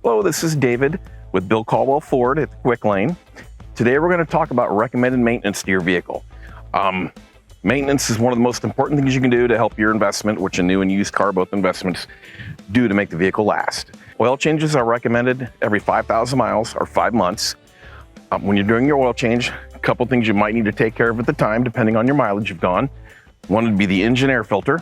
Hello, this is David with Bill Caldwell Ford at Quick Lane. Today we're going to talk about recommended maintenance to your vehicle. Maintenance is one of the most important things you can do to help your investment, which a new and used car, both investments, do to make the vehicle last. Oil changes are recommended every 5,000 miles or 5 months. When you're doing your oil change, a couple things you might need to take care of at the time, depending on your mileage you've gone. One would be the engine air filter.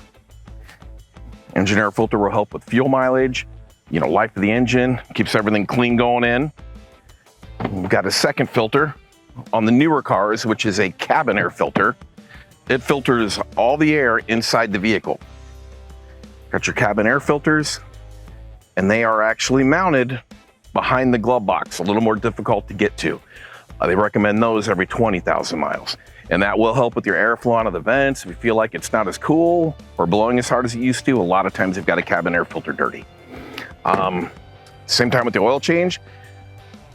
Engine air filter will help with fuel mileage, life of the engine, keeps everything clean going in. We've got a second filter on the newer cars, which is a cabin air filter. It filters all the air inside the vehicle. Got your cabin air filters, and they are actually mounted behind the glove box, a little more difficult to get to. They recommend those every 20,000 miles. And that will help with your airflow out of the vents. If you feel like it's not as cool or blowing as hard as it used to, a lot of times you've got a cabin air filter dirty. Same time with the oil change,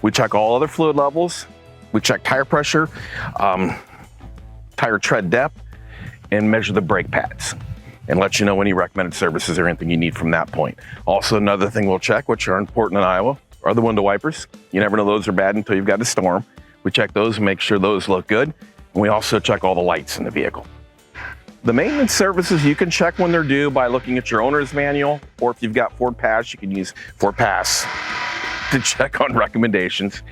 we check all other fluid levels. We check tire pressure, tire tread depth, and measure the brake pads and let you know any recommended services or anything you need from that point. Also, another thing we'll check, which are important in Iowa, are the window wipers. You never know those are bad until you've got a storm. We check those and make sure those look good. And we also check all the lights in the vehicle. The maintenance services you can check when they're due by looking at your owner's manual, or if you've got FordPass, you can use FordPass to check on recommendations.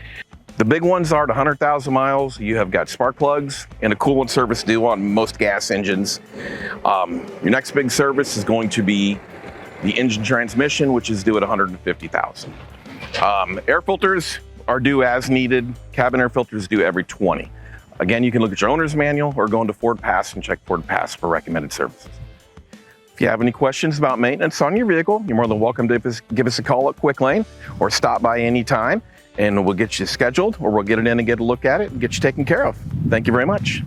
The big ones are at 100,000 miles, you have got spark plugs and a coolant service due on most gas engines. Your next big service is going to be the engine transmission, which is due at 150,000. Air filters are due as needed. Cabin air filters due every 20. Again, you can look at your owner's manual or go into FordPass and check FordPass for recommended services. If you have any questions about maintenance on your vehicle, you're more than welcome to give us a call at Quick Lane or stop by anytime, and we'll get you scheduled, or we'll get it in and get a look at it and get you taken care of. Thank you very much.